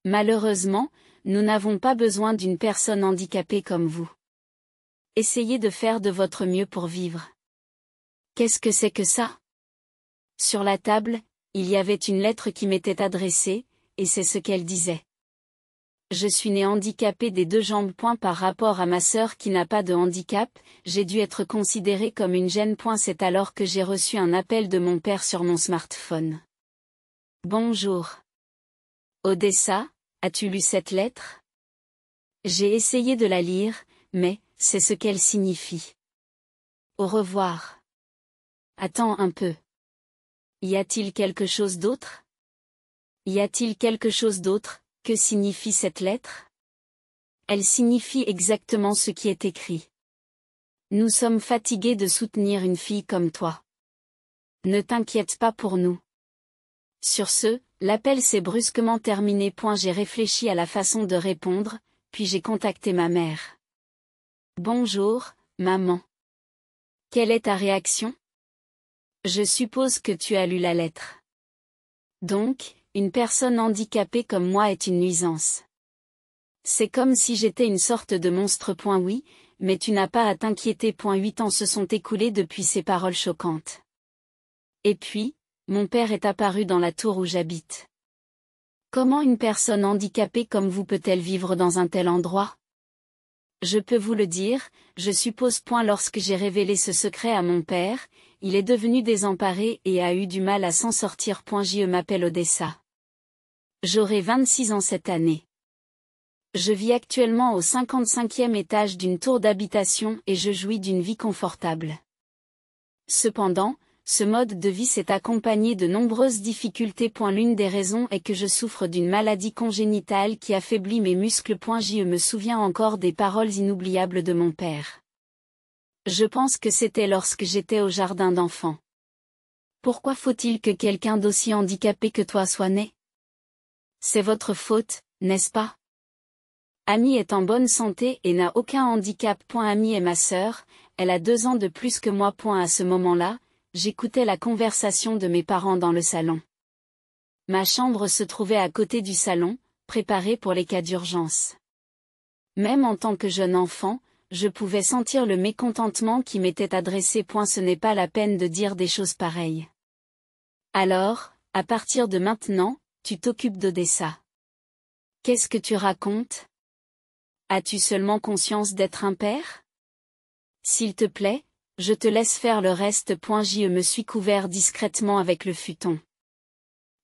Malheureusement, nous n'avons pas besoin d'une personne handicapée comme vous. Essayez de faire de votre mieux pour vivre. Qu'est-ce que c'est que ça? Sur la table, il y avait une lettre qui m'était adressée, et c'est ce qu'elle disait. Je suis né handicapé des 2 jambes. Par rapport à ma sœur qui n'a pas de handicap, j'ai dû être considéré comme une gêne. C'est alors que j'ai reçu un appel de mon père sur mon smartphone. Bonjour. Odessa, as-tu lu cette lettre? J'ai essayé de la lire, mais, c'est ce qu'elle signifie. Au revoir. Attends un peu. Y a-t-il quelque chose d'autre? Y a-t-il quelque chose d'autre? Que signifie cette lettre? Elle signifie exactement ce qui est écrit. Nous sommes fatigués de soutenir une fille comme toi. Ne t'inquiète pas pour nous. Sur ce, l'appel s'est brusquement terminé. J'ai réfléchi à la façon de répondre, puis j'ai contacté ma mère. Bonjour, maman. Quelle est ta réaction? Je suppose que tu as lu la lettre. Donc, une personne handicapée comme moi est une nuisance. C'est comme si j'étais une sorte de monstre. Oui, mais tu n'as pas à t'inquiéter. 8 ans se sont écoulés depuis ces paroles choquantes. Et puis, mon père est apparu dans la tour où j'habite. Comment une personne handicapée comme vous peut-elle vivre dans un tel endroit? Je peux vous le dire, je suppose. Lorsque j'ai révélé ce secret à mon père, il est devenu désemparé et a eu du mal à s'en sortir. Je m'appelle Odessa. J'aurai 26 ans cette année. Je vis actuellement au 55e étage d'une tour d'habitation et je jouis d'une vie confortable. Cependant, ce mode de vie s'est accompagné de nombreuses difficultés. L'une des raisons est que je souffre d'une maladie congénitale qui affaiblit mes muscles. Je me souviens encore des paroles inoubliables de mon père. Je pense que c'était lorsque j'étais au jardin d'enfants. Pourquoi faut-il que quelqu'un d'aussi handicapé que toi soit né? C'est votre faute, n'est-ce pas? Amy est en bonne santé et n'a aucun handicap. Amy est ma sœur, elle a 2 ans de plus que moi. À ce moment-là, j'écoutais la conversation de mes parents dans le salon. Ma chambre se trouvait à côté du salon, préparée pour les cas d'urgence. Même en tant que jeune enfant, je pouvais sentir le mécontentement qui m'était adressé. Ce n'est pas la peine de dire des choses pareilles. Alors, à partir de maintenant, tu t'occupes d'Odessa. Qu'est-ce que tu racontes? As-tu seulement conscience d'être un père? S'il te plaît, je te laisse faire le reste. Je me suis couvert discrètement avec le futon.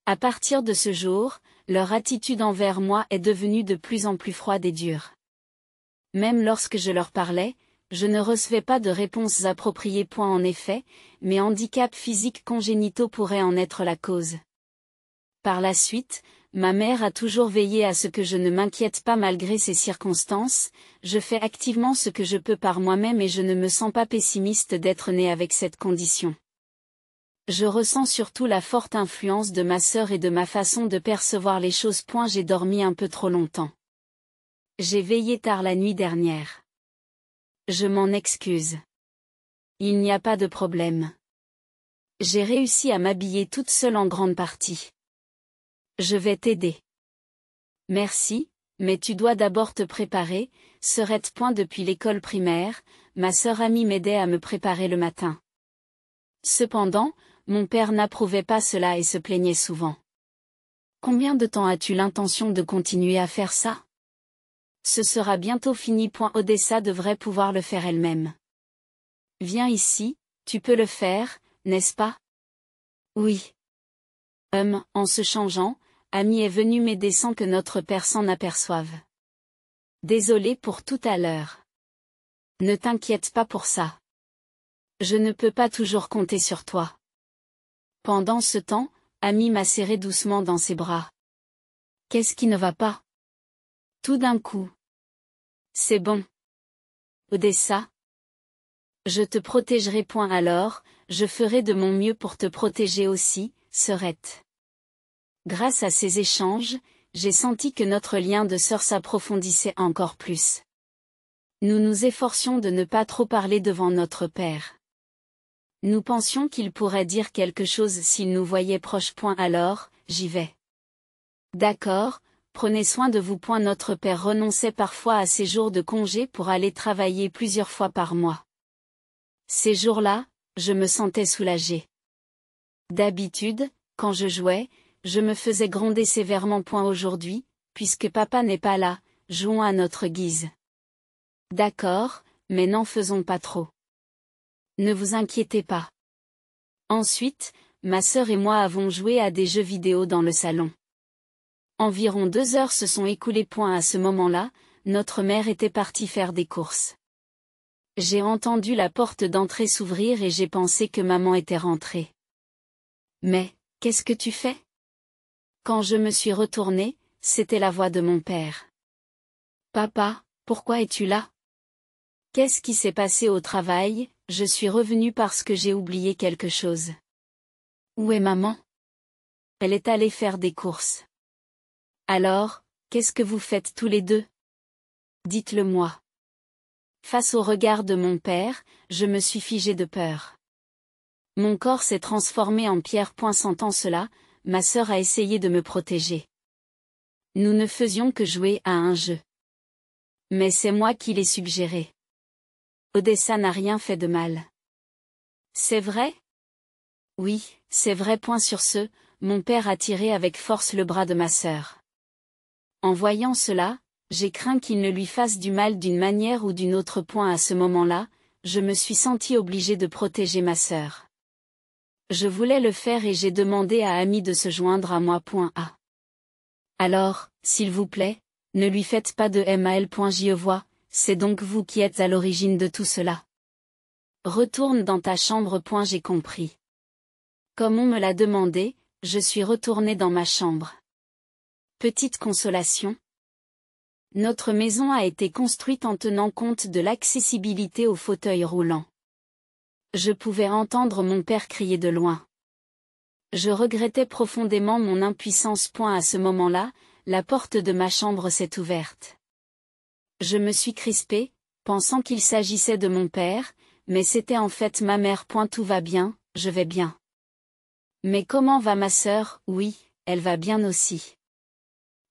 À partir de ce jour, leur attitude envers moi est devenue de plus en plus froide et dure. Même lorsque je leur parlais, je ne recevais pas de réponses appropriées. En effet, mes handicaps physiques congénitaux pourraient en être la cause. Par la suite, ma mère a toujours veillé à ce que je ne m'inquiète pas malgré ces circonstances. Je fais activement ce que je peux par moi-même et je ne me sens pas pessimiste d'être né avec cette condition. Je ressens surtout la forte influence de ma sœur et de ma façon de percevoir les choses. J'ai dormi un peu trop longtemps. J'ai veillé tard la nuit dernière. Je m'en excuse. Il n'y a pas de problème. J'ai réussi à m'habiller toute seule en grande partie. Je vais t'aider. Merci, mais tu dois d'abord te préparer. Sœurette. Depuis l'école primaire, ma sœur Amy m'aidait à me préparer le matin. Cependant, mon père n'approuvait pas cela et se plaignait souvent. Combien de temps as-tu l'intention de continuer à faire ça? Ce sera bientôt fini. Odessa devrait pouvoir le faire elle-même. Viens ici, tu peux le faire, n'est-ce pas? Oui. En se changeant, Amy est venue m'aider sans que notre père s'en aperçoive. Désolé pour tout à l'heure. Ne t'inquiète pas pour ça. Je ne peux pas toujours compter sur toi. Pendant ce temps, Amy m'a serré doucement dans ses bras. Qu'est-ce qui ne va pas? Tout d'un coup. C'est bon. Odessa. Je te protégerai. Alors, je ferai de mon mieux pour te protéger aussi, sœurette. Grâce à ces échanges, j'ai senti que notre lien de sœur s'approfondissait encore plus. Nous nous efforcions de ne pas trop parler devant notre père. Nous pensions qu'il pourrait dire quelque chose s'il nous voyait proches. Alors, j'y vais. D'accord, prenez soin de vous. Notre père renonçait parfois à ses jours de congé pour aller travailler plusieurs fois par mois. Ces jours-là, je me sentais soulagée. D'habitude, quand je jouais, je me faisais gronder sévèrement. Aujourd'hui, puisque papa n'est pas là, jouons à notre guise. D'accord, mais n'en faisons pas trop. Ne vous inquiétez pas. Ensuite, ma sœur et moi avons joué à des jeux vidéo dans le salon. Environ 2 heures se sont écoulées. À ce moment-là, notre mère était partie faire des courses. J'ai entendu la porte d'entrée s'ouvrir et j'ai pensé que maman était rentrée. Mais, qu'est-ce que tu fais? Quand je me suis retournée, c'était la voix de mon père. Papa, pourquoi es-tu là? Qu'est-ce qui s'est passé au travail? Je suis revenue parce que j'ai oublié quelque chose. Où est maman? Elle est allée faire des courses. Alors, qu'est-ce que vous faites tous les deux? Dites-le-moi. Face au regard de mon père, je me suis figée de peur. Mon corps s'est transformé en pierre. Sentant cela, ma sœur a essayé de me protéger. Nous ne faisions que jouer à un jeu. Mais c'est moi qui l'ai suggéré. Odessa n'a rien fait de mal. C'est vrai? Oui, c'est vrai. Sur ce, mon père a tiré avec force le bras de ma sœur. En voyant cela, j'ai craint qu'il ne lui fasse du mal d'une manière ou d'une autre. À ce moment-là, je me suis sentie obligée de protéger ma sœur. Je voulais le faire et j'ai demandé à Ami de se joindre à moi. Alors, s'il vous plaît, ne lui faites pas de mal. Je vois, c'est donc vous qui êtes à l'origine de tout cela. Retourne dans ta chambre. J'ai compris. Comme on me l'a demandé, je suis retournée dans ma chambre. Petite consolation. Notre maison a été construite en tenant compte de l'accessibilité aux fauteuils roulants. Je pouvais entendre mon père crier de loin. Je regrettais profondément mon impuissance. À ce moment-là, la porte de ma chambre s'est ouverte. Je me suis crispée, pensant qu'il s'agissait de mon père, mais c'était en fait ma mère. Tout va bien, je vais bien. Mais comment va ma sœur? Oui, elle va bien aussi.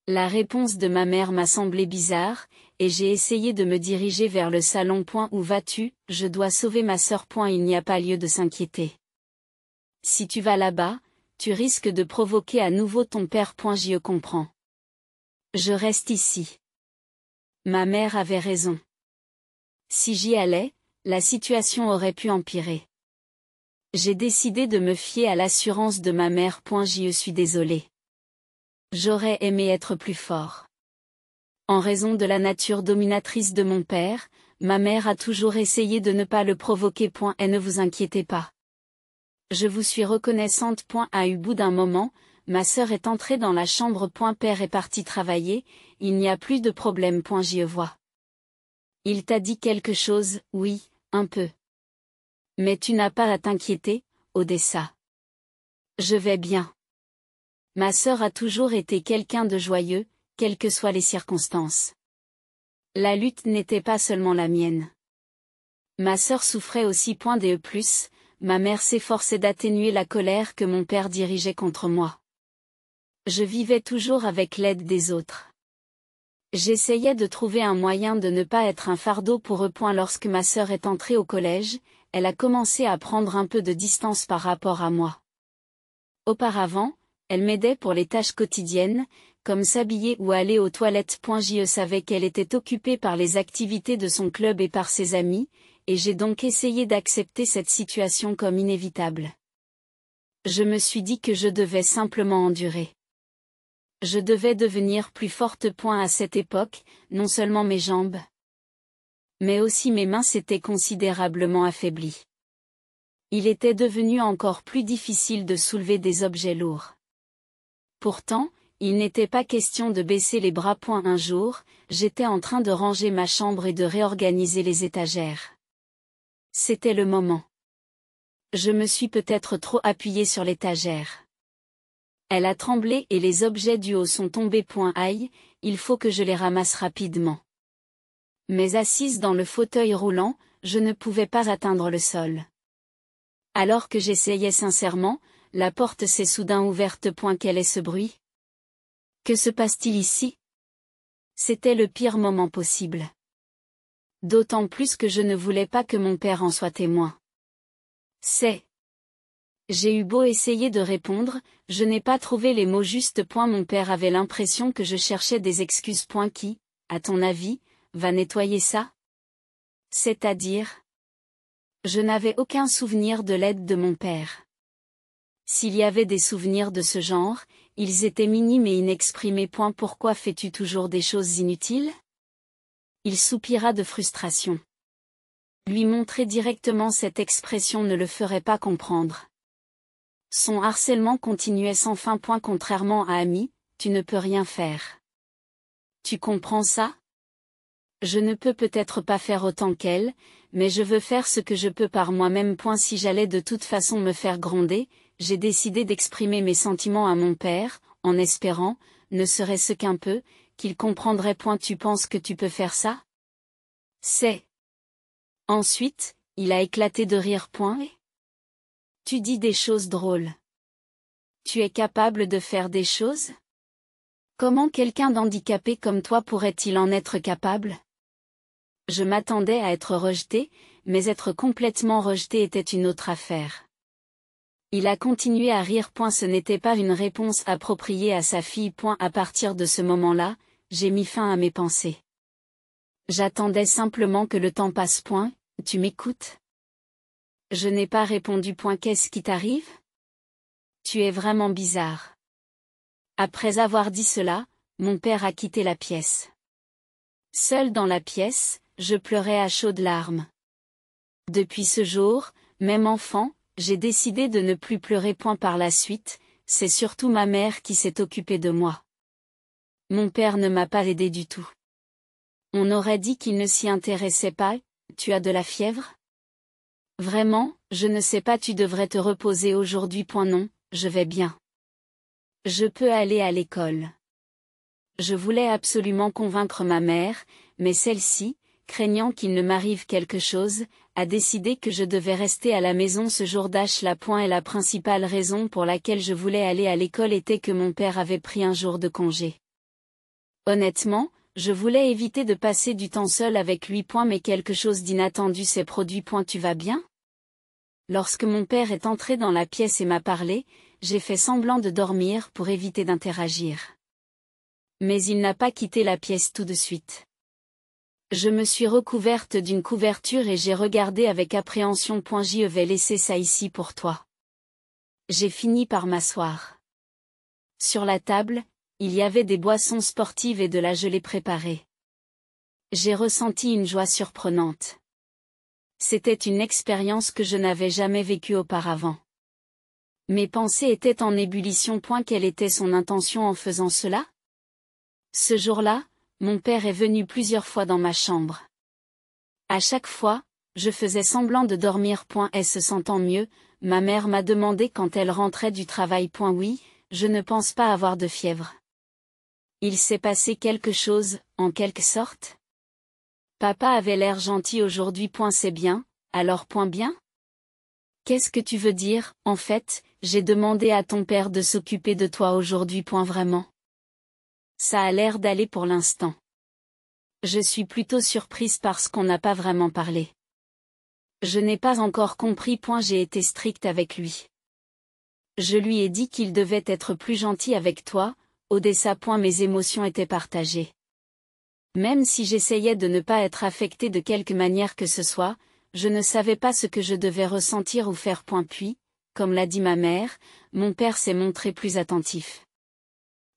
La réponse de ma mère m'a semblé bizarre, et j'ai essayé de me diriger vers le salon. Où vas-tu? Je dois sauver ma sœur. Il n'y a pas lieu de s'inquiéter. Si tu vas là-bas, tu risques de provoquer à nouveau ton père. Je comprends. Je reste ici. Ma mère avait raison. Si j'y allais, la situation aurait pu empirer. J'ai décidé de me fier à l'assurance de ma mère. Je suis désolée. J'aurais aimé être plus fort. En raison de la nature dominatrice de mon père, ma mère a toujours essayé de ne pas le provoquer. Et ne vous inquiétez pas. Je vous suis reconnaissante. Au bout d'un moment, ma sœur est entrée dans la chambre. Père est parti travailler, il n'y a plus de problème. J'y vois. Il t'a dit quelque chose? Oui, un peu. Mais tu n'as pas à t'inquiéter, Odessa. Je vais bien. Ma sœur a toujours été quelqu'un de joyeux, quelles que soient les circonstances. La lutte n'était pas seulement la mienne. Ma sœur souffrait aussi. Ma mère s'efforçait d'atténuer la colère que mon père dirigeait contre moi. Je vivais toujours avec l'aide des autres. J'essayais de trouver un moyen de ne pas être un fardeau pour eux. Lorsque ma sœur est entrée au collège, elle a commencé à prendre un peu de distance par rapport à moi. Auparavant, elle m'aidait pour les tâches quotidiennes, comme s'habiller ou aller aux toilettes. Je savais qu'elle était occupée par les activités de son club et par ses amis, et j'ai donc essayé d'accepter cette situation comme inévitable. Je me suis dit que je devais simplement endurer. Je devais devenir plus forte. À cette époque, non seulement mes jambes, mais aussi mes mains s'étaient considérablement affaiblies. Il était devenu encore plus difficile de soulever des objets lourds. Pourtant, il n'était pas question de baisser les bras. Un jour, j'étais en train de ranger ma chambre et de réorganiser les étagères. C'était le moment. Je me suis peut-être trop appuyée sur l'étagère. Elle a tremblé et les objets du haut sont tombés. Aïe, il faut que je les ramasse rapidement. Mais assise dans le fauteuil roulant, je ne pouvais pas atteindre le sol. Alors que j'essayais sincèrement, la porte s'est soudain ouverte. Quel est ce bruit? Que se passe-t-il ici? C'était le pire moment possible. D'autant plus que je ne voulais pas que mon père en soit témoin. J'ai eu beau essayer de répondre, je n'ai pas trouvé les mots justes. Mon père avait l'impression que je cherchais des excuses. Qui, à ton avis, va nettoyer ça? C'est-à-dire? Je n'avais aucun souvenir de l'aide de mon père. S'il y avait des souvenirs de ce genre, ils étaient minimes et inexprimés. Pourquoi fais-tu toujours des choses inutiles? Il soupira de frustration. Lui montrer directement cette expression ne le ferait pas comprendre. Son harcèlement continuait sans fin. Contrairement à Amy, tu ne peux rien faire. Tu comprends ça? Je ne peux peut-être pas faire autant qu'elle, mais je veux faire ce que je peux par moi-même. Si j'allais de toute façon me faire gronder, j'ai décidé d'exprimer mes sentiments à mon père, en espérant, ne serait-ce qu'un peu, qu'il comprendrait. Tu penses que tu peux faire ça? Ensuite, il a éclaté de rire. Tu dis des choses drôles. Tu es capable de faire des choses? Comment quelqu'un d'handicapé comme toi pourrait-il en être capable? Je m'attendais à être rejeté, mais être complètement rejeté était une autre affaire. Il a continué à rire. Ce n'était pas une réponse appropriée à sa fille. À partir de ce moment-là, j'ai mis fin à mes pensées. J'attendais simplement que le temps passe. Tu m'écoutes? Je n'ai pas répondu. Qu'est-ce qui t'arrive? Tu es vraiment bizarre. Après avoir dit cela, mon père a quitté la pièce. Seul dans la pièce, je pleurais à chaudes larmes. Depuis ce jour, même enfant, j'ai décidé de ne plus pleurer. Par la suite, c'est surtout ma mère qui s'est occupée de moi. Mon père ne m'a pas aidé du tout. On aurait dit qu'il ne s'y intéressait pas. Tu as de la fièvre? Vraiment, je ne sais pas. Tu devrais te reposer aujourd'hui. Non, je vais bien. Je peux aller à l'école. Je voulais absolument convaincre ma mère, mais celle-ci, craignant qu'il ne m'arrive quelque chose, a décidé que je devais rester à la maison ce jour. Et la principale raison pour laquelle je voulais aller à l'école était que mon père avait pris un jour de congé. Honnêtement, je voulais éviter de passer du temps seul avec lui. Mais quelque chose d'inattendu s'est produit. Tu vas bien? Lorsque mon père est entré dans la pièce et m'a parlé, j'ai fait semblant de dormir pour éviter d'interagir. Mais il n'a pas quitté la pièce tout de suite. Je me suis recouverte d'une couverture et j'ai regardé avec appréhension. Je vais laisser ça ici pour toi. J'ai fini par m'asseoir. Sur la table, il y avait des boissons sportives et de la gelée préparée. J'ai ressenti une joie surprenante. C'était une expérience que je n'avais jamais vécue auparavant. Mes pensées étaient en ébullition. Quelle était son intention en faisant cela? Ce jour-là, mon père est venu plusieurs fois dans ma chambre. À chaque fois, je faisais semblant de dormir. Et se sentant mieux, ma mère m'a demandé quand elle rentrait du travail. Oui, je ne pense pas avoir de fièvre. Il s'est passé quelque chose, en quelque sorte? Papa avait l'air gentil aujourd'hui. C'est bien, alors bien? Qu'est-ce que tu veux dire? En fait, j'ai demandé à ton père de s'occuper de toi aujourd'hui. Vraiment. Ça a l'air d'aller pour l'instant. Je suis plutôt surprise parce qu'on n'a pas vraiment parlé. Je n'ai pas encore compris. J'ai été stricte avec lui. Je lui ai dit qu'il devait être plus gentil avec toi, Odessa. Mes émotions étaient partagées. Même si j'essayais de ne pas être affectée de quelque manière que ce soit, je ne savais pas ce que je devais ressentir ou faire. Puis, comme l'a dit ma mère, mon père s'est montré plus attentif.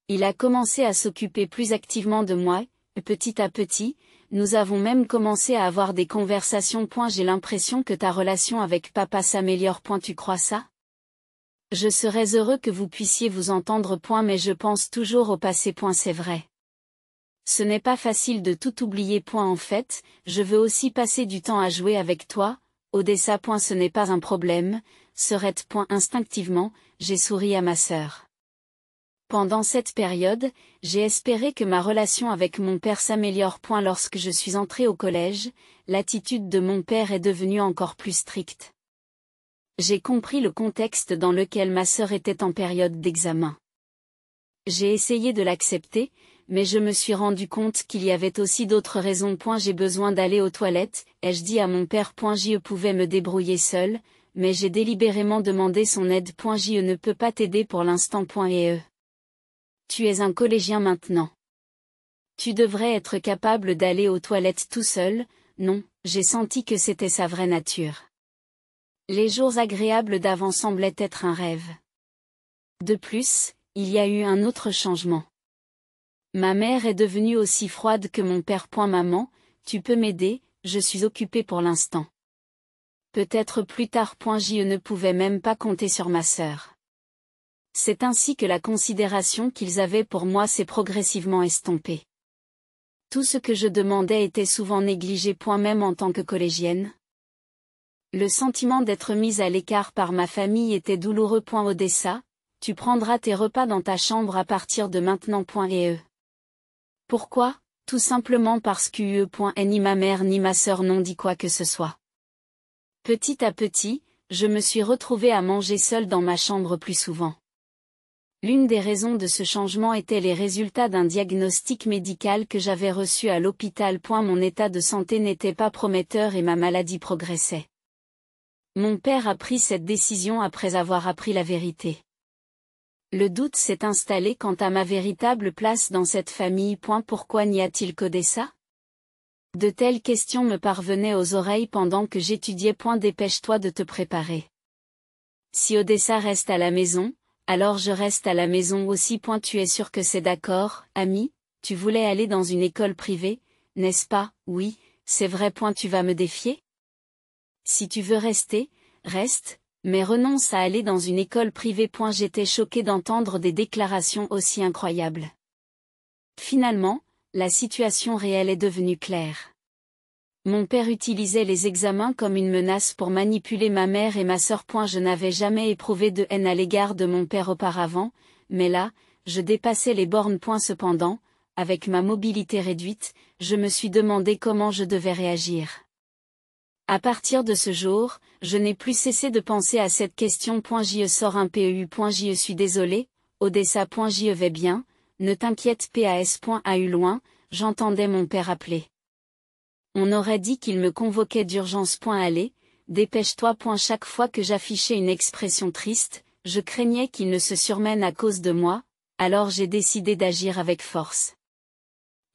Il a commencé à s'occuper plus activement de moi, et petit à petit, nous avons même commencé à avoir des conversations. J'ai l'impression que ta relation avec papa s'améliore. Tu crois ça? Je serais heureux que vous puissiez vous entendre. Mais je pense toujours au passé. C'est vrai. Ce n'est pas facile de tout oublier. En fait, je veux aussi passer du temps à jouer avec toi, Odessa. Ce n'est pas un problème, Serette. Instinctivement, j'ai souri à ma sœur. Pendant cette période, j'ai espéré que ma relation avec mon père s'améliore. Lorsque je suis entrée au collège, l'attitude de mon père est devenue encore plus stricte. J'ai compris le contexte dans lequel ma sœur était en période d'examen. J'ai essayé de l'accepter, mais je me suis rendu compte qu'il y avait aussi d'autres raisons. J'ai besoin d'aller aux toilettes, ai-je dit à mon père. Je pouvais me débrouiller seul, mais j'ai délibérément demandé son aide. Je ne peux pas t'aider pour l'instant. Tu es un collégien maintenant. Tu devrais être capable d'aller aux toilettes tout seul. Non, j'ai senti que c'était sa vraie nature. Les jours agréables d'avant semblaient être un rêve. De plus, il y a eu un autre changement. Ma mère est devenue aussi froide que mon père. Maman, tu peux m'aider, je suis occupée pour l'instant. Peut-être plus tard. Je ne pouvais même pas compter sur ma sœur. C'est ainsi que la considération qu'ils avaient pour moi s'est progressivement estompée. Tout ce que je demandais était souvent négligé. Même en tant que collégienne. Le sentiment d'être mise à l'écart par ma famille était douloureux. Odessa, tu prendras tes repas dans ta chambre à partir de maintenant. Pourquoi? Tout simplement parce que ni ma mère ni ma sœur n'ont dit quoi que ce soit. Petit à petit, je me suis retrouvée à manger seule dans ma chambre plus souvent. L'une des raisons de ce changement était les résultats d'un diagnostic médical que j'avais reçu à l'hôpital. Mon état de santé n'était pas prometteur et ma maladie progressait. Mon père a pris cette décision après avoir appris la vérité. Le doute s'est installé quant à ma véritable place dans cette famille. Pourquoi n'y a-t-il qu'Odessa? De telles questions me parvenaient aux oreilles pendant que j'étudiais. Dépêche-toi de te préparer. Si Odessa reste à la maison, alors je reste à la maison aussi. Tu es sûr que c'est d'accord, ami? Tu voulais aller dans une école privée, n'est-ce pas? Oui, c'est vrai. Tu vas me défier? Si tu veux rester, reste, mais renonce à aller dans une école privée. J'étais choquée d'entendre des déclarations aussi incroyables. Finalement, la situation réelle est devenue claire. Mon père utilisait les examens comme une menace pour manipuler ma mère et ma sœur. Je n'avais jamais éprouvé de haine à l'égard de mon père auparavant, mais là, je dépassais les bornes. Cependant, avec ma mobilité réduite, je me suis demandé comment je devais réagir. À partir de ce jour, je n'ai plus cessé de penser à cette question. Je sors un PEU. Je suis désolé, Odessa. Je vais bien, ne t'inquiète pas. Au loin, j'entendais mon père appeler. On aurait dit qu'il me convoquait d'urgence. Allez, dépêche-toi. Chaque fois que j'affichais une expression triste, je craignais qu'il ne se surmène à cause de moi, alors j'ai décidé d'agir avec force.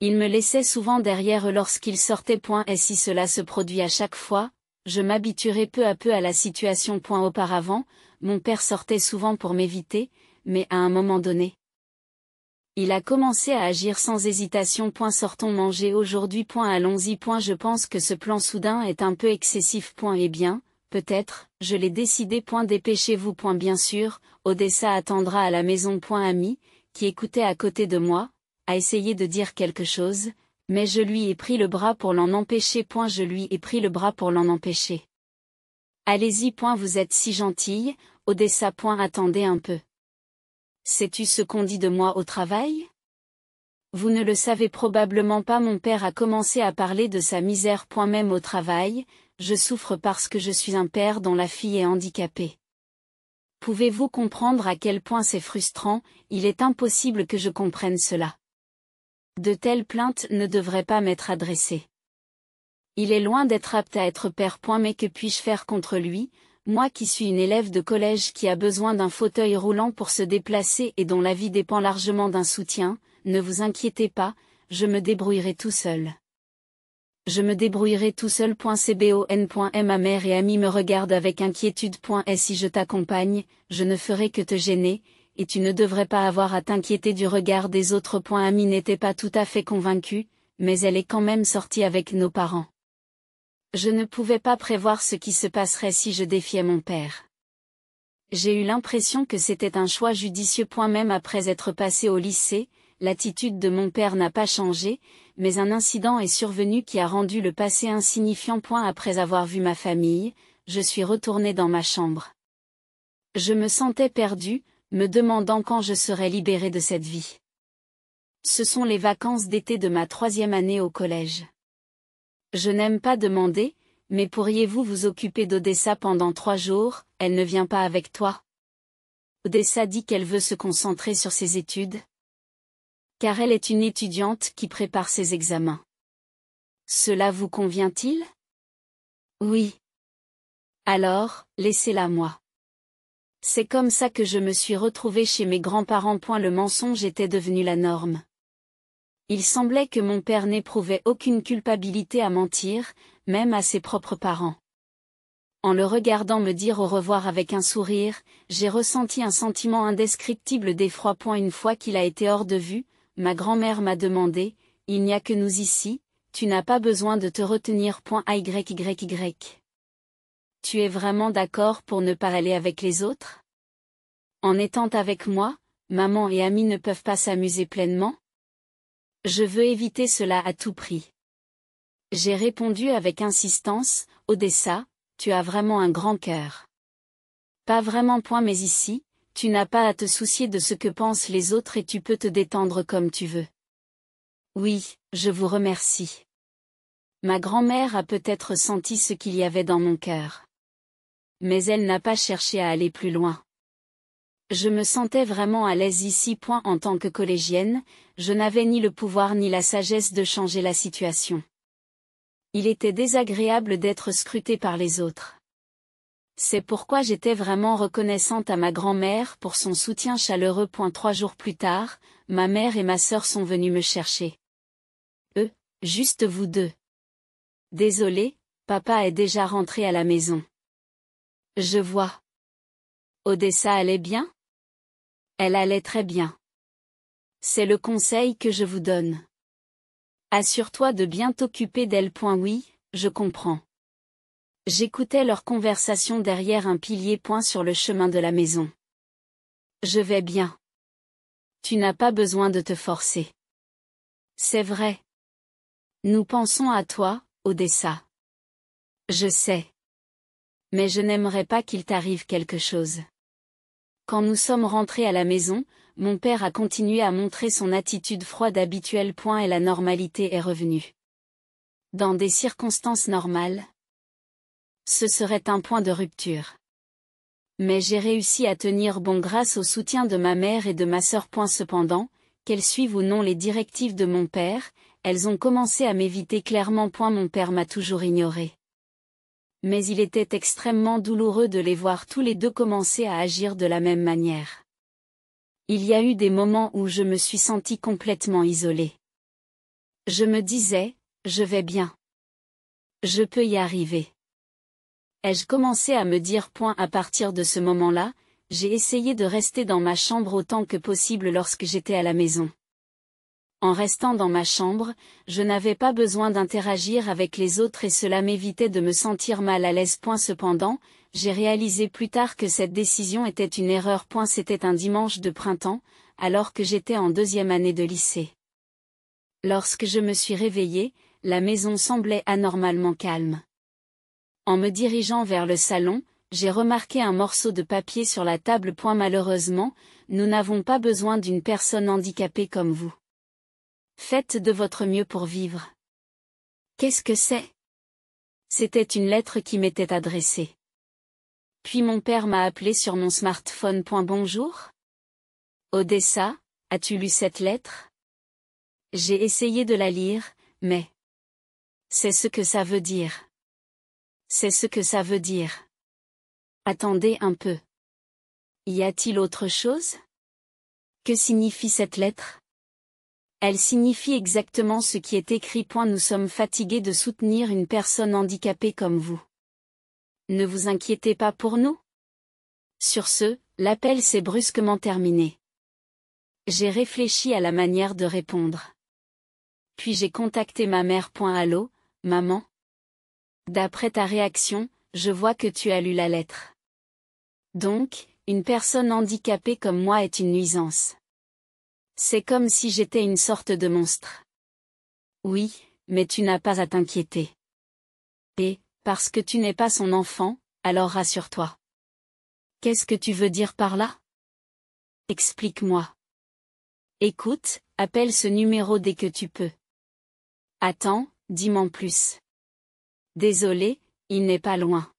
Il me laissait souvent derrière eux lorsqu'ils sortaient. Et si cela se produit à chaque fois, je m'habituerai peu à peu à la situation. Auparavant, mon père sortait souvent pour m'éviter, mais à un moment donné, il a commencé à agir sans hésitation. Sortons manger aujourd'hui. Allons-y. Je pense que ce plan soudain est un peu excessif. Eh bien, peut-être, je l'ai décidé. Dépêchez-vous. Bien sûr, Odessa attendra à la maison. Ami, qui écoutait à côté de moi, a essayé de dire quelque chose, mais je lui ai pris le bras pour l'en empêcher. Je lui ai pris le bras pour l'en empêcher. Allez-y. Vous êtes si gentille, Odessa. Attendez un peu. Sais-tu ce qu'on dit de moi au travail? Vous ne le savez probablement pas. Mon père a commencé à parler de sa misère. Même au travail, je souffre parce que je suis un père dont la fille est handicapée. Pouvez-vous comprendre à quel point c'est frustrant? Il est impossible que je comprenne cela. De telles plaintes ne devraient pas m'être adressées. Il est loin d'être apte à être père. Mais que puis-je faire contre lui, moi qui suis une élève de collège qui a besoin d'un fauteuil roulant pour se déplacer et dont la vie dépend largement d'un soutien? Ne vous inquiétez pas, je me débrouillerai tout seul. Je me débrouillerai tout seul. Cbon. Ma mère et amis me regardent avec inquiétude. Et si je t'accompagne, je ne ferai que te gêner, et tu ne devrais pas avoir à t'inquiéter du regard des autres. Ami n'était pas tout à fait convaincue, mais elle est quand même sortie avec nos parents. Je ne pouvais pas prévoir ce qui se passerait si je défiais mon père. J'ai eu l'impression que c'était un choix judicieux. Même après être passé au lycée, l'attitude de mon père n'a pas changé, mais un incident est survenu qui a rendu le passé insignifiant. Après avoir vu ma famille, je suis retournée dans ma chambre. Je me sentais perdue, me demandant quand je serais libérée de cette vie. Ce sont les vacances d'été de ma 3e année au collège. Je n'aime pas demander, mais pourriez-vous vous occuper d'Odessa pendant 3 jours? Elle ne vient pas avec toi? Odessa dit qu'elle veut se concentrer sur ses études. Car elle est une étudiante qui prépare ses examens. Cela vous convient-il? Oui. Alors, laissez-la moi. C'est comme ça que je me suis retrouvée chez mes grands-parents. Le mensonge était devenu la norme. Il semblait que mon père n'éprouvait aucune culpabilité à mentir, même à ses propres parents. En le regardant me dire au revoir avec un sourire, j'ai ressenti un sentiment indescriptible d'effroi. Une fois qu'il a été hors de vue, ma grand-mère m'a demandé, « Il n'y a que nous ici, tu n'as pas besoin de te retenir. Ayyyy. Tu es vraiment d'accord pour ne pas aller avec les autres? En étant avec moi, maman et amis ne peuvent pas s'amuser pleinement? Je veux éviter cela à tout prix. » J'ai répondu avec insistance, « Odessa, tu as vraiment un grand cœur. » Pas vraiment. Mais ici, tu n'as pas à te soucier de ce que pensent les autres et tu peux te détendre comme tu veux. Oui, je vous remercie. Ma grand-mère a peut-être senti ce qu'il y avait dans mon cœur. Mais elle n'a pas cherché à aller plus loin. Je me sentais vraiment à l'aise ici. En tant que collégienne, je n'avais ni le pouvoir ni la sagesse de changer la situation. Il était désagréable d'être scrutée par les autres. C'est pourquoi j'étais vraiment reconnaissante à ma grand-mère pour son soutien chaleureux. 3 jours plus tard, ma mère et ma sœur sont venues me chercher. Juste vous deux. Désolée, papa est déjà rentré à la maison. Je vois. Odessa allait bien? Elle allait très bien. C'est le conseil que je vous donne. Assure-toi de bien t'occuper d'elle. Oui, je comprends. J'écoutais leur conversation derrière un pilier. Sur le chemin de la maison. Je vais bien. Tu n'as pas besoin de te forcer. C'est vrai. Nous pensons à toi, Odessa. Je sais. Mais je n'aimerais pas qu'il t'arrive quelque chose. Quand nous sommes rentrés à la maison, mon père a continué à montrer son attitude froide habituelle. Et la normalité est revenue. Dans des circonstances normales, ce serait un point de rupture. Mais j'ai réussi à tenir bon grâce au soutien de ma mère et de ma sœur. Cependant, qu'elles suivent ou non les directives de mon père, elles ont commencé à m'éviter clairement. Mon père m'a toujours ignoré. Mais il était extrêmement douloureux de les voir tous les deux commencer à agir de la même manière. Il y a eu des moments où je me suis sentie complètement isolée. Je me disais, je vais bien. Je peux y arriver. Ai-je commencé à me dire. À partir de ce moment-là, j'ai essayé de rester dans ma chambre autant que possible lorsque j'étais à la maison. En restant dans ma chambre, je n'avais pas besoin d'interagir avec les autres et cela m'évitait de me sentir mal à l'aise. Cependant, j'ai réalisé plus tard que cette décision était une erreur. C'était un dimanche de printemps, alors que j'étais en 2e année de lycée. Lorsque je me suis réveillée, la maison semblait anormalement calme. En me dirigeant vers le salon, j'ai remarqué un morceau de papier sur la table. Malheureusement, nous n'avons pas besoin d'une personne handicapée comme vous. Faites de votre mieux pour vivre. Qu'est-ce que c'est? C'était une lettre qui m'était adressée. Puis mon père m'a appelé sur mon smartphone. Bonjour? Odessa, as-tu lu cette lettre? J'ai essayé de la lire, mais... C'est ce que ça veut dire. C'est ce que ça veut dire. Attendez un peu. Y a-t-il autre chose? Que signifie cette lettre? Elle signifie exactement ce qui est écrit. Nous sommes fatigués de soutenir une personne handicapée comme vous. Ne vous inquiétez pas pour nous. Sur ce, l'appel s'est brusquement terminé. J'ai réfléchi à la manière de répondre. Puis j'ai contacté ma mère. Allô, maman? D'après ta réaction, je vois que tu as lu la lettre. Donc, une personne handicapée comme moi est une nuisance. C'est comme si j'étais une sorte de monstre. Oui, mais tu n'as pas à t'inquiéter. Et, parce que tu n'es pas son enfant, alors rassure-toi. Qu'est-ce que tu veux dire par là? Explique-moi. Écoute, appelle ce numéro dès que tu peux. Attends, dis-moi plus. Désolé, il n'est pas loin.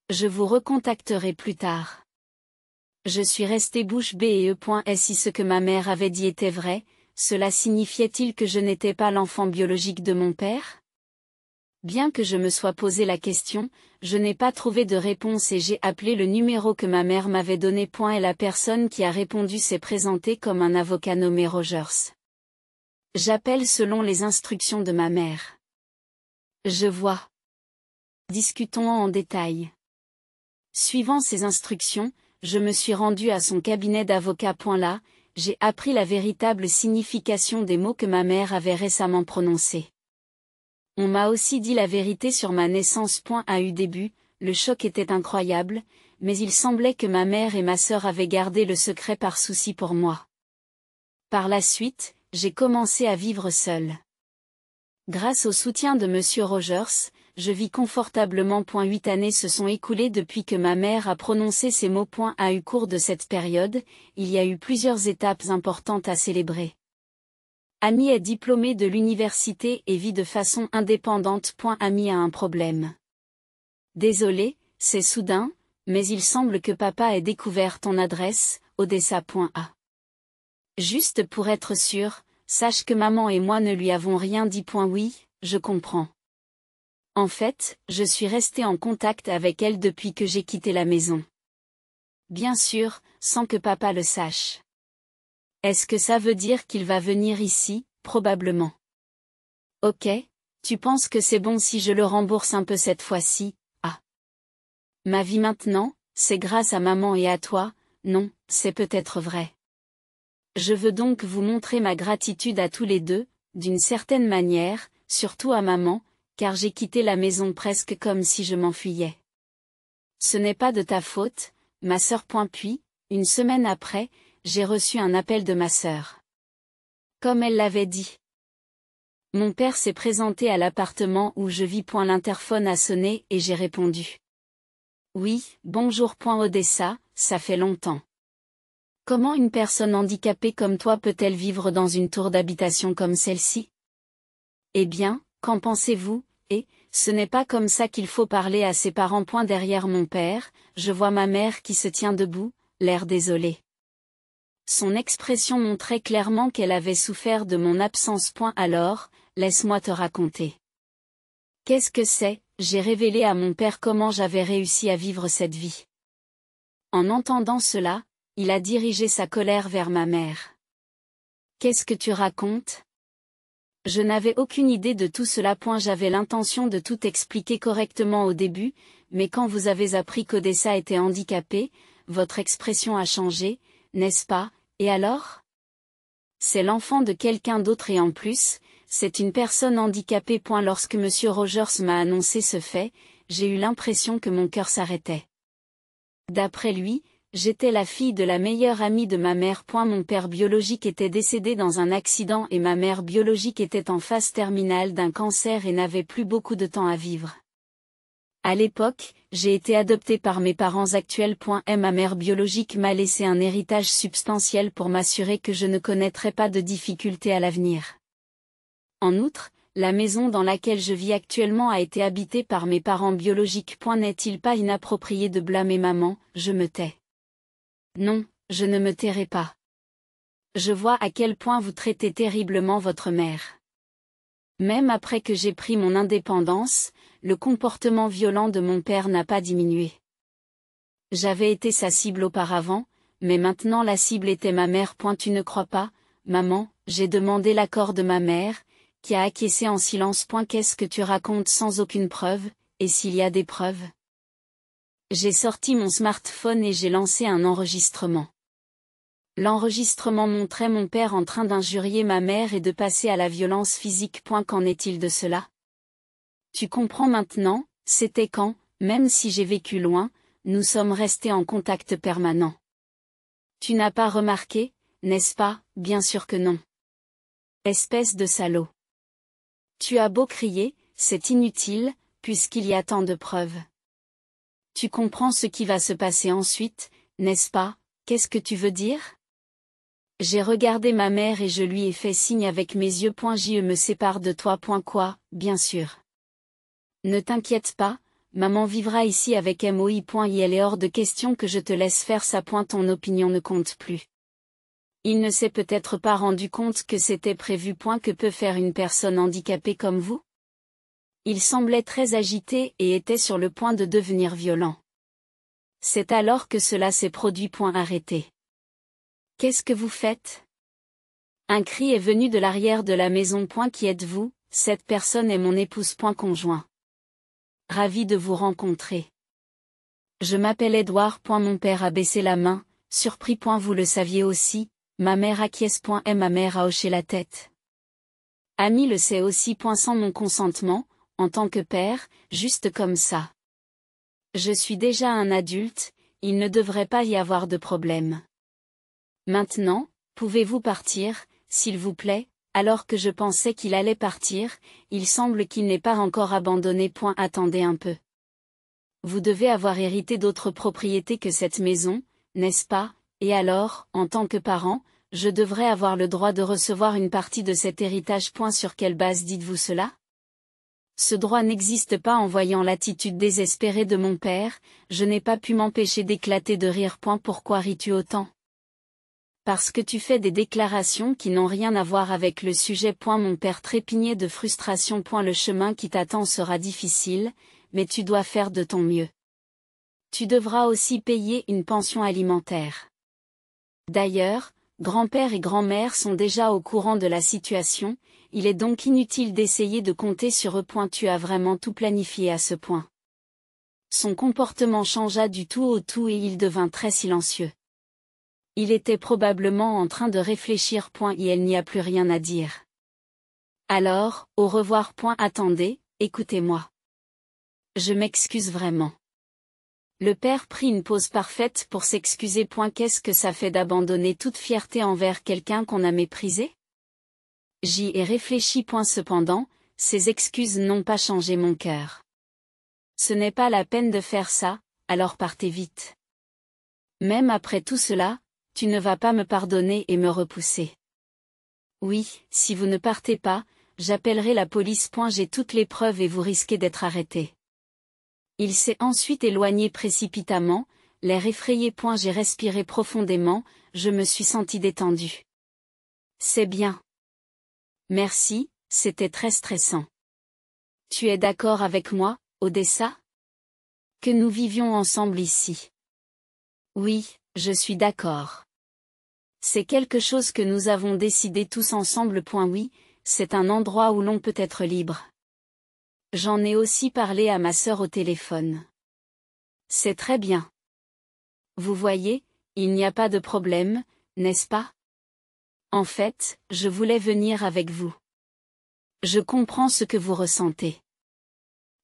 Je vous recontacterai plus tard. Je suis restée bouche bée. Si ce que ma mère avait dit était vrai, cela signifiait-il que je n'étais pas l'enfant biologique de mon père? Bien que je me sois posé la question, je n'ai pas trouvé de réponse et j'ai appelé le numéro que ma mère m'avait donné. Et la personne qui a répondu s'est présentée comme un avocat nommé Rogers. J'appelle selon les instructions de ma mère. Je vois. Discutons en détail. Suivant ses instructions, je me suis rendu à son cabinet d'avocat. Là, j'ai appris la véritable signification des mots que ma mère avait récemment prononcés. On m'a aussi dit la vérité sur ma naissance. À eu début, le choc était incroyable, mais il semblait que ma mère et ma sœur avaient gardé le secret par souci pour moi. Par la suite, j'ai commencé à vivre seule. Grâce au soutien de Monsieur Rogers, je vis confortablement. 8 années se sont écoulées depuis que ma mère a prononcé ces mots. À eu cours de cette période, il y a eu plusieurs étapes importantes à célébrer. Amy est diplômée de l'université et vit de façon indépendante. Amy a un problème. Désolé, c'est soudain, mais il semble que papa ait découvert ton adresse, Odessa.a. Juste pour être sûr, sache que maman et moi ne lui avons rien dit. Oui, je comprends. En fait, je suis restée en contact avec elle depuis que j'ai quitté la maison. Bien sûr, sans que papa le sache. Est-ce que ça veut dire qu'il va venir ici? Probablement. Ok, tu penses que c'est bon si je le rembourse un peu cette fois-ci? Ah. Ma vie maintenant, c'est grâce à maman et à toi? Non, c'est peut-être vrai. Je veux donc vous montrer ma gratitude à tous les deux, d'une certaine manière, surtout à maman, car j'ai quitté la maison presque comme si je m'enfuyais. Ce n'est pas de ta faute, ma sœur. Puis, une semaine après, j'ai reçu un appel de ma sœur. Comme elle l'avait dit. Mon père s'est présenté à l'appartement où je vis. L'interphone a sonné et j'ai répondu. Oui, bonjour. Odessa, ça fait longtemps. Comment une personne handicapée comme toi peut-elle vivre dans une tour d'habitation comme celle-ci? Eh bien, qu'en pensez-vous? Et, ce n'est pas comme ça qu'il faut parler à ses parents. Derrière mon père, je vois ma mère qui se tient debout, l'air désolé. Son expression montrait clairement qu'elle avait souffert de mon absence. Alors, laisse-moi te raconter. Qu'est-ce que c'est? J'ai révélé à mon père comment j'avais réussi à vivre cette vie. En entendant cela, il a dirigé sa colère vers ma mère. Qu'est-ce que tu racontes? Je n'avais aucune idée de tout cela. J'avais l'intention de tout expliquer correctement au début, mais quand vous avez appris qu'Odessa était handicapée, votre expression a changé, n'est-ce pas? Et alors? C'est l'enfant de quelqu'un d'autre et en plus, c'est une personne handicapée. Lorsque Monsieur Rogers m'a annoncé ce fait, j'ai eu l'impression que mon cœur s'arrêtait. D'après lui, j'étais la fille de la meilleure amie de ma mère. Mon père biologique était décédé dans un accident et ma mère biologique était en phase terminale d'un cancer et n'avait plus beaucoup de temps à vivre. À l'époque, j'ai été adoptée par mes parents actuels. Ma mère biologique m'a laissé un héritage substantiel pour m'assurer que je ne connaîtrais pas de difficultés à l'avenir. En outre, la maison dans laquelle je vis actuellement a été habitée par mes parents biologiques. N'est-il pas inapproprié de blâmer maman? Je me tais. Non, je ne me tairai pas. Je vois à quel point vous traitez terriblement votre mère. Même après que j'ai pris mon indépendance, le comportement violent de mon père n'a pas diminué. J'avais été sa cible auparavant, mais maintenant la cible était ma mère. Tu ne crois pas, maman? J'ai demandé l'accord de ma mère, qui a acquiescé en silence. Qu'est-ce que tu racontes sans aucune preuve, et s'il y a des preuves? J'ai sorti mon smartphone et j'ai lancé un enregistrement. L'enregistrement montrait mon père en train d'injurier ma mère et de passer à la violence physique. Qu'en est-il de cela? Tu comprends maintenant, c'était quand, même si j'ai vécu loin, nous sommes restés en contact permanent. Tu n'as pas remarqué, n'est-ce pas? Bien sûr que non. Espèce de salaud. Tu as beau crier, c'est inutile, puisqu'il y a tant de preuves. Tu comprends ce qui va se passer ensuite, n'est-ce pas? Qu'est-ce que tu veux dire? J'ai regardé ma mère et je lui ai fait signe avec mes yeux. Je me sépare de toi. Quoi, bien sûr. Ne t'inquiète pas, maman vivra ici avec moi. Il est hors de question que je te laisse faire ça. Ton opinion ne compte plus. Il ne s'est peut-être pas rendu compte que c'était prévu. Que peut faire une personne handicapée comme vous? Il semblait très agité et était sur le point de devenir violent. C'est alors que cela s'est produit. Arrêtez. Qu'est-ce que vous faites? Un cri est venu de l'arrière de la maison. Qui êtes-vous? Cette personne est mon épouse. Conjoint. Ravi de vous rencontrer. Je m'appelle Edouard. Mon père a baissé la main, surpris. Vous le saviez aussi? Ma mère acquiesce. Et ma mère a hoché la tête. Ami le sait aussi. Sans mon consentement, en tant que père, juste comme ça. Je suis déjà un adulte, il ne devrait pas y avoir de problème. Maintenant, pouvez-vous partir, s'il vous plaît? Alors que je pensais qu'il allait partir, il semble qu'il n'est pas encore abandonné. Attendez un peu. Vous devez avoir hérité d'autres propriétés que cette maison, n'est-ce pas? Et alors, en tant que parent, je devrais avoir le droit de recevoir une partie de cet héritage. Sur quelle base dites-vous cela? Ce droit n'existe pas. En voyant l'attitude désespérée de mon père, je n'ai pas pu m'empêcher d'éclater de rire. Pourquoi ris-tu autant? Parce que tu fais des déclarations qui n'ont rien à voir avec le sujet. Mon père trépignait de frustration. Le chemin qui t'attend sera difficile, mais tu dois faire de ton mieux. Tu devras aussi payer une pension alimentaire. D'ailleurs, grand-père et grand-mère sont déjà au courant de la situation, il est donc inutile d'essayer de compter sur eux. Tu as vraiment tout planifié à ce point. Son comportement changea du tout au tout et il devint très silencieux. Il était probablement en train de réfléchir. Et il n'y a plus rien à dire. Alors, au revoir. Attendez, écoutez-moi. Je m'excuse vraiment. Le père prit une pause parfaite pour s'excuser. Qu'est-ce que ça fait d'abandonner toute fierté envers quelqu'un qu'on a méprisé? J'y ai réfléchi. Cependant, ces excuses n'ont pas changé mon cœur. Ce n'est pas la peine de faire ça, alors partez vite. Même après tout cela, tu ne vas pas me pardonner et me repousser. Oui, si vous ne partez pas, j'appellerai la police. J'ai toutes les preuves et vous risquez d'être arrêté. Il s'est ensuite éloigné précipitamment, l'air effrayé. J'ai respiré profondément, je me suis senti détendu. C'est bien. Merci, c'était très stressant. Tu es d'accord avec moi, Odessa? Que nous vivions ensemble ici. Oui, je suis d'accord. C'est quelque chose que nous avons décidé tous ensemble. Oui, c'est un endroit où l'on peut être libre. J'en ai aussi parlé à ma sœur au téléphone. C'est très bien. Vous voyez, il n'y a pas de problème, n'est-ce pas? En fait, je voulais venir avec vous. Je comprends ce que vous ressentez.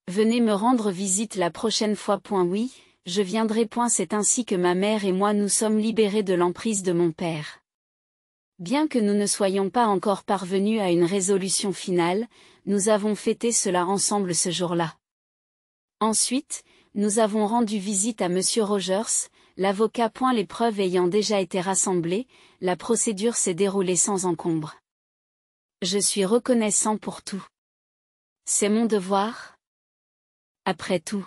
Venez me rendre visite la prochaine fois. Oui, je viendrai. C'est ainsi que ma mère et moi nous sommes libérés de l'emprise de mon père. Bien que nous ne soyons pas encore parvenus à une résolution finale, nous avons fêté cela ensemble ce jour-là. Ensuite, nous avons rendu visite à Monsieur Rogers, l'avocat. Les preuves ayant déjà été rassemblées, la procédure s'est déroulée sans encombre. Je suis reconnaissant pour tout. C'est mon devoir. Après tout.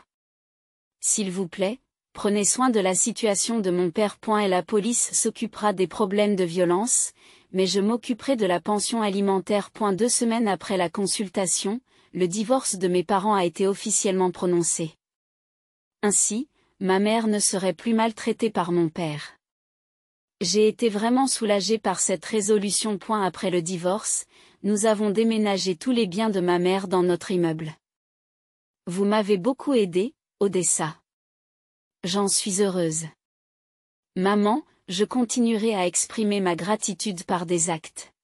S'il vous plaît, prenez soin de la situation de mon père. Et la police s'occupera des problèmes de violence, mais je m'occuperai de la pension alimentaire. 2 semaines après la consultation, le divorce de mes parents a été officiellement prononcé. Ainsi, ma mère ne serait plus maltraitée par mon père. J'ai été vraiment soulagée par cette résolution. Après le divorce, nous avons déménagé tous les biens de ma mère dans notre immeuble. Vous m'avez beaucoup aidé, Odessa. J'en suis heureuse. Maman, je continuerai à exprimer ma gratitude par des actes.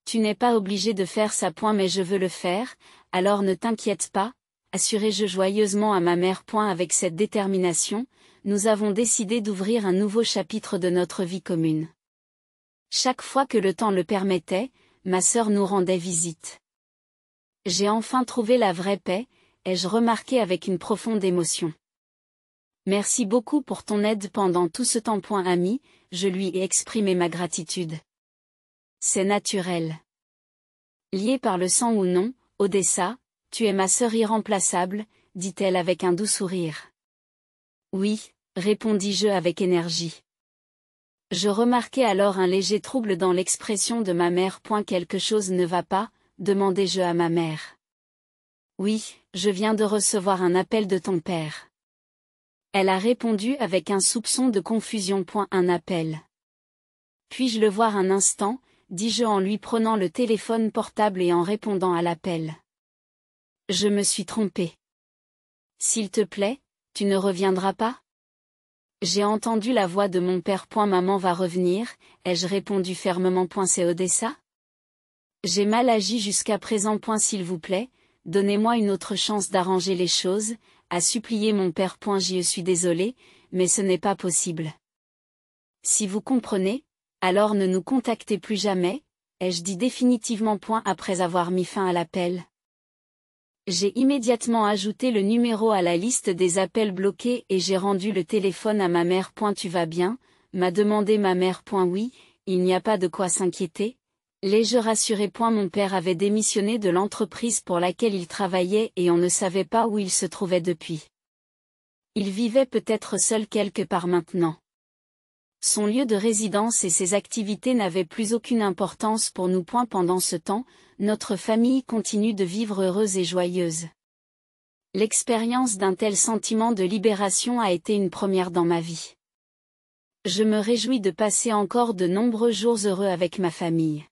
Tu n'es pas obligé de faire ça. Mais je veux le faire, alors ne t'inquiète pas, assurai-je joyeusement à ma mère. Avec cette détermination, nous avons décidé d'ouvrir un nouveau chapitre de notre vie commune. Chaque fois que le temps le permettait, ma sœur nous rendait visite. J'ai enfin trouvé la vraie paix, ai-je remarqué avec une profonde émotion. Merci beaucoup pour ton aide pendant tout ce temps. Ami, je lui ai exprimé ma gratitude. C'est naturel. Liée par le sang ou non, Odessa, tu es ma sœur irremplaçable, dit-elle avec un doux sourire. Oui, répondis-je avec énergie. Je remarquai alors un léger trouble dans l'expression de ma mère. Quelque chose ne va pas, demandai-je à ma mère. Oui, je viens de recevoir un appel de ton père. Elle a répondu avec un soupçon de confusion. Un appel. Puis-je le voir un instant, dis-je en lui prenant le téléphone portable et en répondant à l'appel. Je me suis trompé. S'il te plaît, tu ne reviendras pas? J'ai entendu la voix de mon père. Maman va revenir, ai-je répondu fermement. C'est Odessa? J'ai mal agi jusqu'à présent. S'il vous plaît, donnez-moi une autre chance d'arranger les choses, a supplié mon père. Je suis désolé, mais ce n'est pas possible. Si vous comprenez, alors ne nous contactez plus jamais, ai-je dit définitivement. Après avoir mis fin à l'appel. J'ai immédiatement ajouté le numéro à la liste des appels bloqués et j'ai rendu le téléphone à ma mère. Tu vas bien? M'a demandé ma mère. Oui, il n'y a pas de quoi s'inquiéter. L'ai-je rassuré. Mon père avait démissionné de l'entreprise pour laquelle il travaillait et on ne savait pas où il se trouvait depuis. Il vivait peut-être seul quelque part maintenant. Son lieu de résidence et ses activités n'avaient plus aucune importance pour nous. Pendant ce temps, notre famille continue de vivre heureuse et joyeuse. L'expérience d'un tel sentiment de libération a été une première dans ma vie. Je me réjouis de passer encore de nombreux jours heureux avec ma famille.